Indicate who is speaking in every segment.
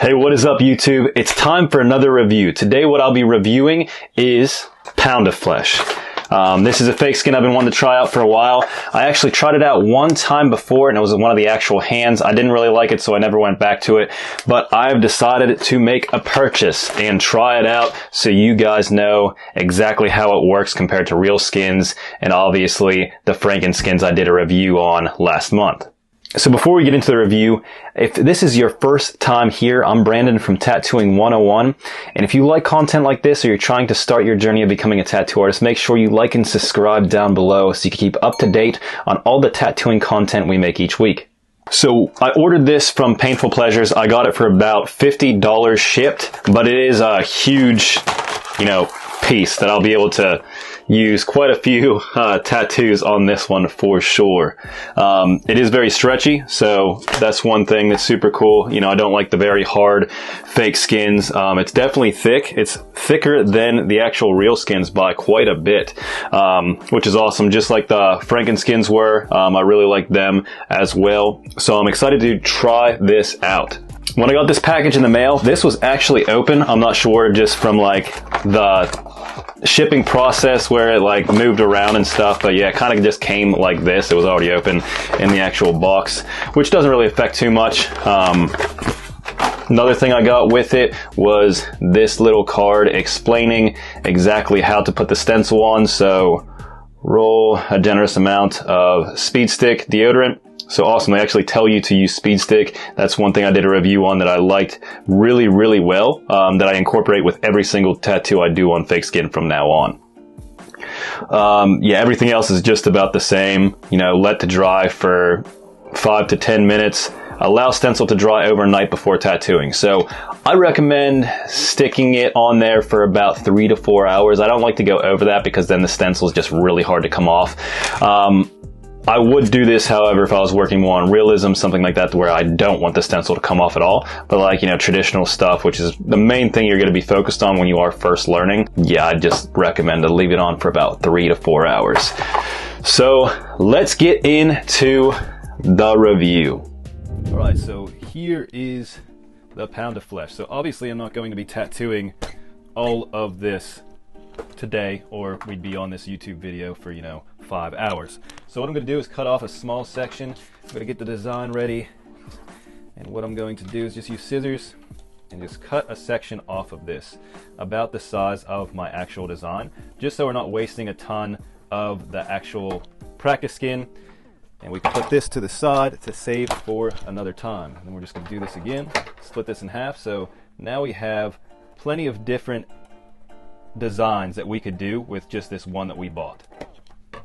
Speaker 1: Hey, what is up, YouTube? It's time for another review. Today what I'll be reviewing is Pound of Flesh. This is a fake skin I've been wanting to try out for a while. I actually tried it out one time before and it was one of the actual hands. I didn't really like it, so I never went back to it. But I've decided to make a purchase and try it out so you guys know exactly how it works compared to real skins and obviously the Franken skins I did a review on last month. So before we get into the review, if this is your first time here, I'm Brandon from Tattooing 101. And if you like content like this or you're trying to start your journey of becoming a tattoo artist, make sure you like and subscribe down below so you can keep up to date on all the tattooing content we make each week. So I ordered this from Painful Pleasures. I got it for about $50 shipped, but it is a huge, piece that I'll be able to use quite a few tattoos on this one for sure. It is very stretchy, so that's one thing that's super cool. I don't like the very hard fake skins. It's definitely thick. It's thicker than the actual real skins by quite a bit, which is awesome. Just like the Franken skins were. I really like them as well. So I'm excited to try this out. When I got this package in the mail, this was actually open. I'm not sure, just from like the shipping process where it moved around and stuff, but yeah, it kind of just came like this. It was already open in the actual box, which doesn't really affect too much. Another thing I got with it was this little card explaining exactly how to put the stencil on. So roll a generous amount of Speed Stick deodorant. So awesome, they actually tell you to use Speed Stick. That's one thing I did a review on that I liked really, really well, that I incorporate with every single tattoo I do on fake skin from now on. Yeah, everything else is just about the same. Let to dry for 5 to 10 minutes. Allow stencil to dry overnight before tattooing. So I recommend sticking it on there for about 3 to 4 hours. I don't like to go over that because then the stencil is just really hard to come off. I would do this, however, if I was working more on realism, something like that, where I don't want the stencil to come off at all. But traditional stuff, which is the main thing you're going to be focused on when you are first learning, yeah, I just recommend to leave it on for about 3 to 4 hours. So let's get into the review. All right, so here is the Pound of Flesh. So obviously I'm not going to be tattooing all of this today, or we'd be on this YouTube video for 5 hours. So what I'm going to do is cut off a small section. I'm going to get the design ready, and what I'm going to do is just use scissors and just cut a section off of this about the size of my actual design, just so we're not wasting a ton of the actual practice skin. And we can put this to the side to save for another time. And then we're just going to do this again, split this in half. So now we have plenty of different designs that we could do with just this one that we bought,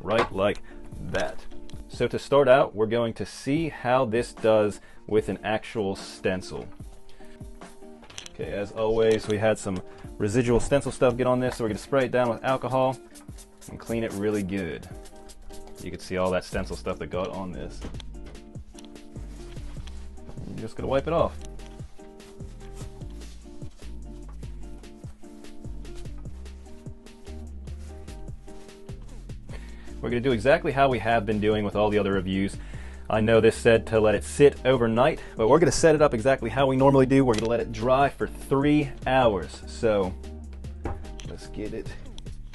Speaker 1: right like that. So to start out, we're going to see how this does with an actual stencil. Okay, as always, we had some residual stencil stuff get on this, so we're going to spray it down with alcohol and clean it really good. You can see all that stencil stuff that got on this. I'm just going to wipe it off. We're going to do exactly how we have been doing with all the other reviews. I know this said to let it sit overnight, but we're going to set it up exactly how we normally do. We're going to let it dry for 3 hours. So let's get it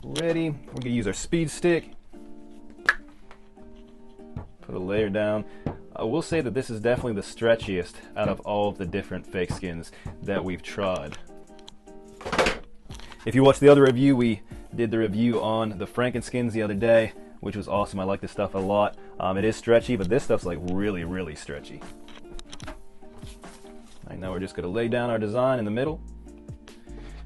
Speaker 1: ready. We're going to use our Speed Stick. Put a layer down. I will say that this is definitely the stretchiest out of all of the different fake skins that we've tried. If you watched the other review, we did the review on the Franken skins the other day, which was awesome. I like this stuff a lot. It is stretchy, but this stuff's really, really stretchy. All right, now we're just going to lay down our design in the middle.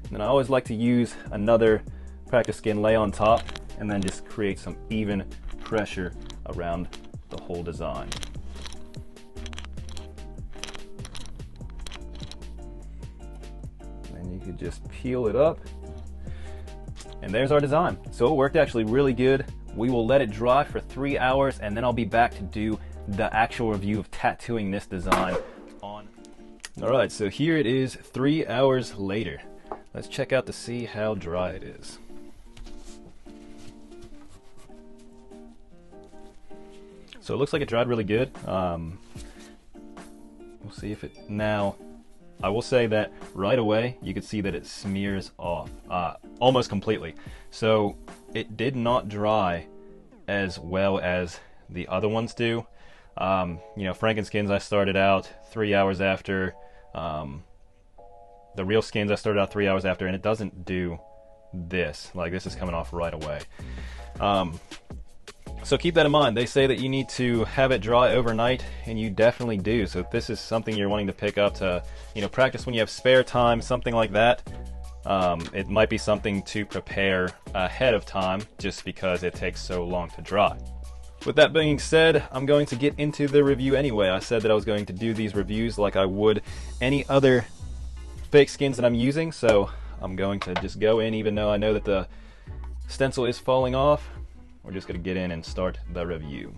Speaker 1: And then I always like to use another practice skin lay on top and then just create some even pressure around the whole design. And you could just peel it up. And there's our design. So it worked actually really good. We will let it dry for 3 hours, and then I'll be back to do the actual review of tattooing this design on. All right, so here it is 3 hours later. Let's check out to see how dry it is. So it looks like it dried really good. We'll see if it now I will say that right away you can see that it smears off almost completely. So it did not dry as well as the other ones do. You know, Frankenskins I started out 3 hours after. The real skins I started out 3 hours after, and it doesn't do this. Like, this is coming off right away. So keep that in mind. They say that you need to have it dry overnight, and you definitely do. So if this is something you're wanting to pick up to, you know, practice when you have spare time, something like that, it might be something to prepare ahead of time just because it takes so long to dry. With that being said, I'm going to get into the review anyway. I said that I was going to do these reviews like I would any other fake skins that I'm using, so I'm going to just go in even though I know that the stencil is falling off. We're just going to get in and start the review.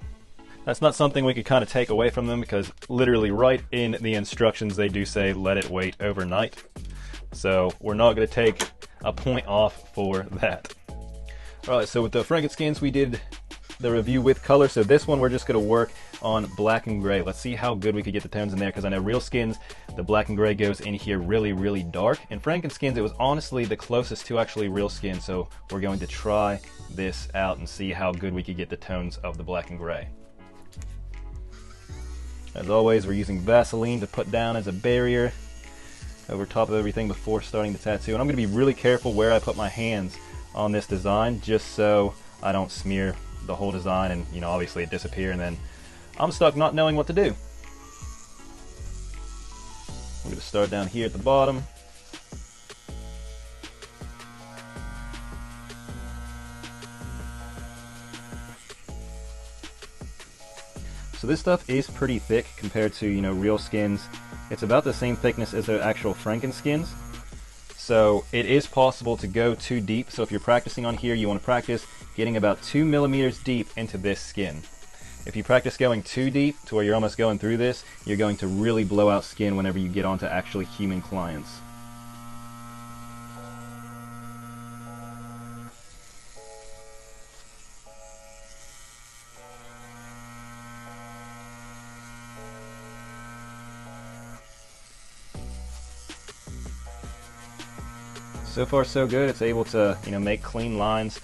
Speaker 1: That's not something we could kind of take away from them because literally right in the instructions they do say let it wait overnight. So we're not going to take a point off for that. Alright, so with the Frankenskins we did the review with color, so this one we're just going to work on black and gray. Let's see how good we could get the tones in there, because I know real skins, the black and gray goes in here really dark, and Frankenskins, it was honestly the closest to actually real skin, so we're going to try this out and see how good we could get the tones of the black and gray. As always, we're using Vaseline to put down as a barrier over top of everything before starting the tattoo, and I'm going to be really careful where I put my hands on this design just so I don't smear the whole design and, you know, obviously it disappear and then I'm stuck not knowing what to do. I'm going to start down here at the bottom. So this stuff is pretty thick compared to, you know, real skins. It's about the same thickness as the actual Frankenskins. So it is possible to go too deep. So if you're practicing on here, you want to practice getting about 2 millimeters deep into this skin. If you practice going too deep to where you're almost going through this, you're going to really blow out skin whenever you get onto actually human clients. So far so good. It's able to, you know, make clean lines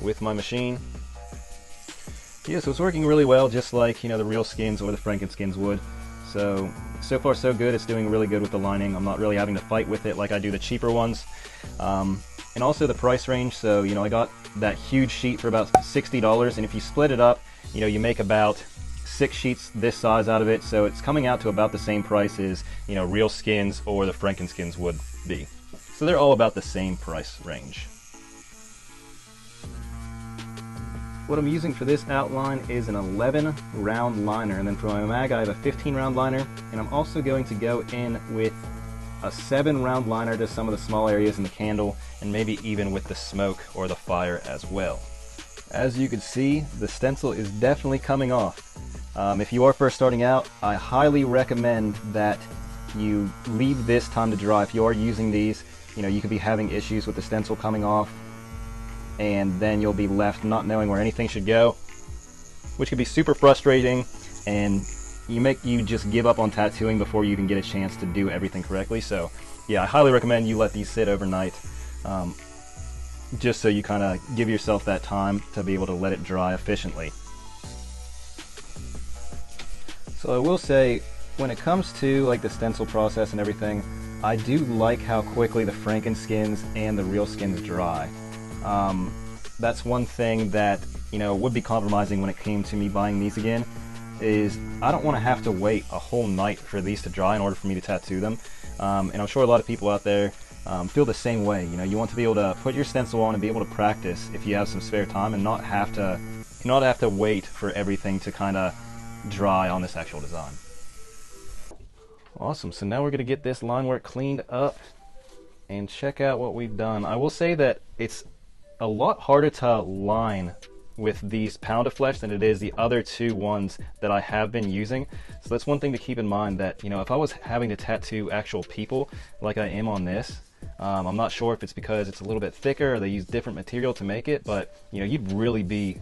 Speaker 1: with my machine. Yeah, so it's working really well, just like, you know, the real skins or the Frankenskins would. So far so good. It's doing really good with the lining. I'm not really having to fight with it like I do the cheaper ones. And also the price range. So, you know, I got that huge sheet for about $60, and if you split it up, you know, you make about 6 sheets this size out of it. So it's coming out to about the same price as, you know, real skins or the Frankenskins would be. So they're all about the same price range. What I'm using for this outline is an 11 round liner, and then for my mag I have a 15 round liner, and I'm also going to go in with a 7 round liner to some of the small areas in the candle, and maybe even with the smoke or the fire as well. As you can see, the stencil is definitely coming off. If you are first starting out, I highly recommend that you leave this time to dry. If you are using these, you know, you could be having issues with the stencil coming off, and then you'll be left not knowing where anything should go, which could be super frustrating, and you just give up on tattooing before you even get a chance to do everything correctly. So yeah, I highly recommend you let these sit overnight, just so you kind of give yourself that time to be able to let it dry efficiently. So I will say, when it comes to like the stencil process and everything, I do like how quickly the Frankenskins and the real skins dry. That's one thing that, you know, would be compromising when it came to me buying these again, is I don't want to have to wait a whole night for these to dry in order for me to tattoo them. And I'm sure a lot of people out there feel the same way. You know, you want to be able to put your stencil on and be able to practice if you have some spare time, and not have to wait for everything to kind of dry on this actual design. Awesome, so now we're going to get this line work cleaned up and check out what we've done. I will say that it's a lot harder to line with these pound of flesh than it is the other two ones that I have been using. So that's one thing to keep in mind, that, you know, if I was having to tattoo actual people like I am on this, I'm not sure if it's because it's a little bit thicker or they use different material to make it, but, you know, you'd really be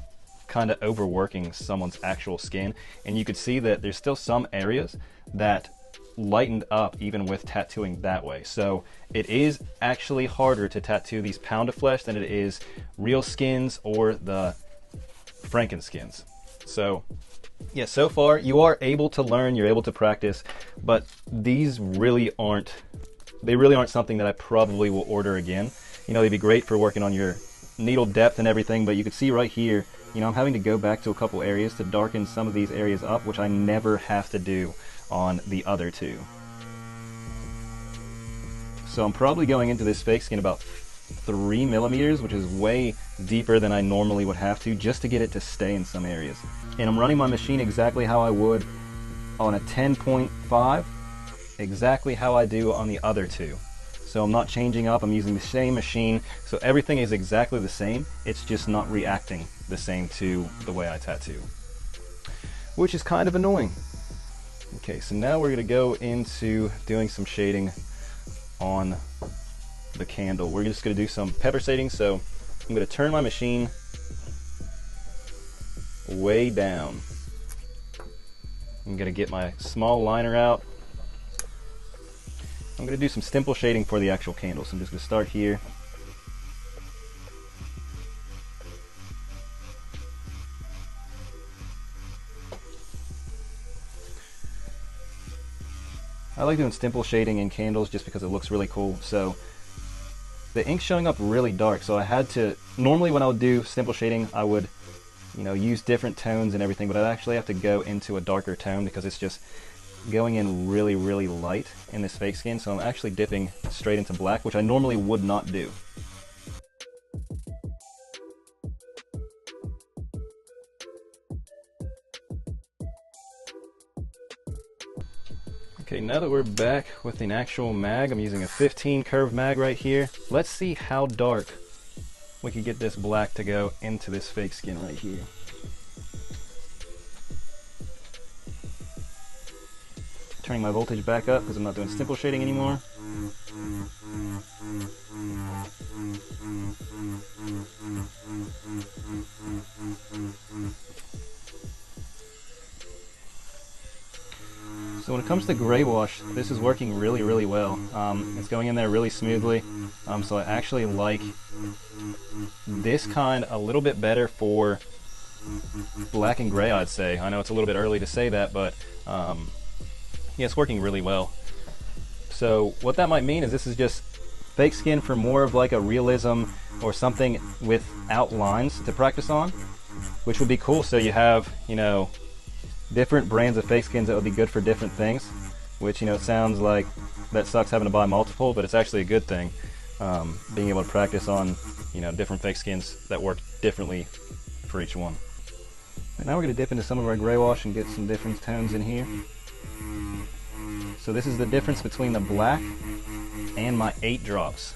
Speaker 1: kind of overworking someone's actual skin, and you could see that there's still some areas that lightened up even with tattooing that way. So it is actually harder to tattoo these pound of flesh than it is real skins or the Frankenskins. So yeah, so far you are able to learn, you're able to practice, but these really aren't something that I probably will order again. You know, they'd be great for working on your needle depth and everything, but you can see right here, you know, I'm having to go back to a couple areas to darken some of these areas up, which I never have to do on the other two. So I'm probably going into this fake skin about 3 millimeters, which is way deeper than I normally would have to, just to get it to stay in some areas. And I'm running my machine exactly how I would on a 10.5, exactly how I do on the other two. So I'm not changing up, I'm using the same machine, so everything is exactly the same, it's just not reacting the same to the way I tattoo, which is kind of annoying. Okay, so now we're going to go into doing some shading on the candle. We're just going to do some pepper shading, so I'm going to turn my machine way down. I'm going to get my small liner out. I'm going to do some stipple shading for the actual candle, so I'm just going to start here. I like doing stipple shading in candles just because it looks really cool. So the ink's showing up really dark, so I had to, normally when I would do stipple shading I would, you know, use different tones and everything, but I actually have to go into a darker tone because it's just going in really, really light in this fake skin. So I'm actually dipping straight into black, which I normally would not do. Okay, now that we're back with an actual mag, I'm using a 15 curve mag right here. Let's see how dark we can get this black to go into this fake skin right here. Turning my voltage back up because I'm not doing stipple shading anymore. So when it comes to gray wash, this is working really, really well. It's going in there really smoothly. So I actually like this kind a little bit better for black and gray, I'd say. I know it's a little bit early to say that, but yeah, it's working really well. So what that might mean is this is just fake skin for more of like a realism or something without lines to practice on, which would be cool. So you have, you know, different brands of fake skins that would be good for different things, which, you know, it sounds like that sucks having to buy multiple, but it's actually a good thing, being able to practice on, you know, different fake skins that work differently for each one. And now we're going to dip into some of our gray wash and get some different tones in here. So this is the difference between the black and my 8 drops.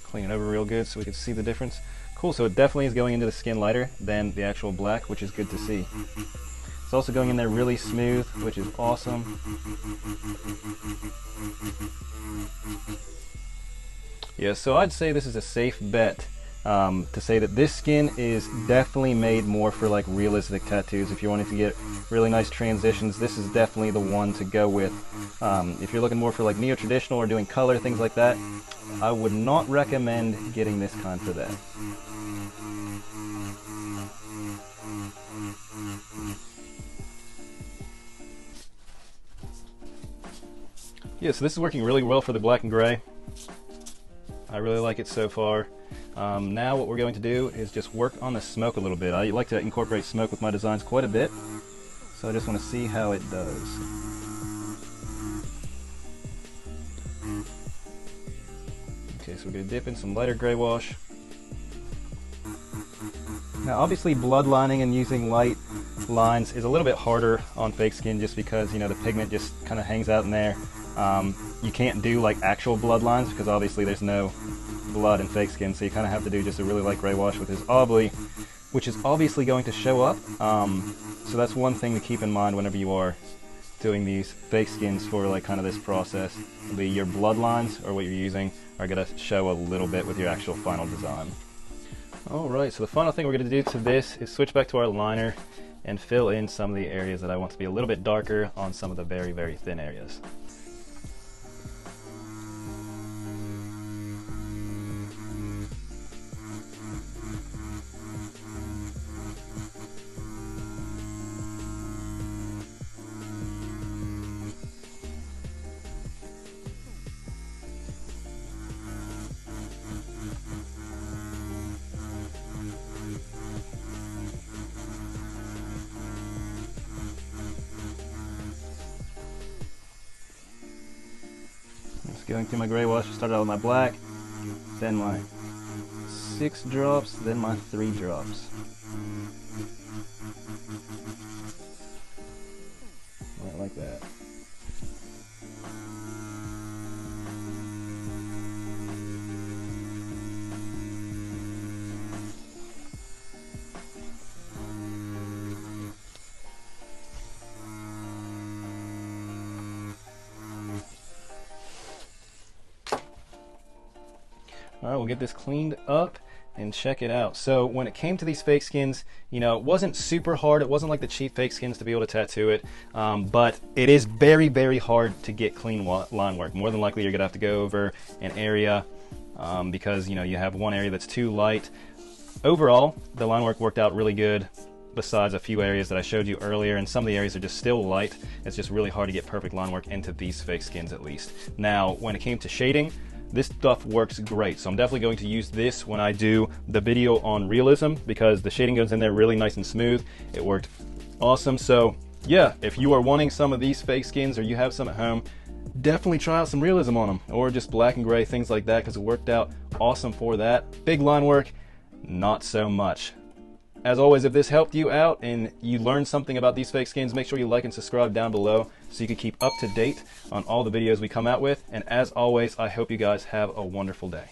Speaker 1: Clean it over real good so we can see the difference. Cool, so it definitely is going into the skin lighter than the actual black, which is good to see. It's also going in there really smooth, which is awesome. Yeah, so I'd say this is a safe bet to say that this skin is definitely made more for like realistic tattoos. If you're wanting to get really nice transitions, this is definitely the one to go with. If you're looking more for like neo-traditional or doing color, things like that, I would not recommend getting this kind for that. Yeah, so this is working really well for the black and gray. I really like it so far. Now what we're going to do is just work on the smoke a little bit. I like to incorporate smoke with my designs quite a bit, so I just want to see how it does. Okay, so we're going to dip in some lighter gray wash. Now obviously bloodlining and using light lines is a little bit harder on fake skin just because, you know, the pigment just kind of hangs out in there. You can't do like actual blood lines because obviously there's no blood in fake skin, so you kind of have to do just a really light gray wash, which is obviously going to show up. So that's one thing to keep in mind whenever you are doing these fake skins for like kind of this process. It'll be your blood lines or what you're using are going to show a little bit with your actual final design. Alright, so the final thing we're going to do to this is switch back to our liner and fill in some of the areas that I want to be a little bit darker on some of the very, very thin areas. Going through my gray wash, started out with my black, then my 6 drops, then my 3 drops. Right like that. All right, we'll get this cleaned up and check it out. So when it came to these fake skins, you know, it wasn't super hard. It wasn't like the cheap fake skins to be able to tattoo it, but it is very, very hard to get clean line work. More than likely, you're gonna have to go over an area because, you know, you have one area that's too light. Overall, the line work worked out really good, besides a few areas that I showed you earlier, and some of the areas are just still light. It's just really hard to get perfect line work into these fake skins, at least. Now, when it came to shading, this stuff works great, so I'm definitely going to use this when I do the video on realism, because the shading goes in there really nice and smooth. It worked awesome. So yeah, if you are wanting some of these fake skins or you have some at home, definitely try out some realism on them, or just black and gray, things like that, because it worked out awesome for that. Big line work, not so much. As always, if this helped you out and you learned something about these fake skins, make sure you like and subscribe down below so you can keep up to date on all the videos we come out with. And as always, I hope you guys have a wonderful day.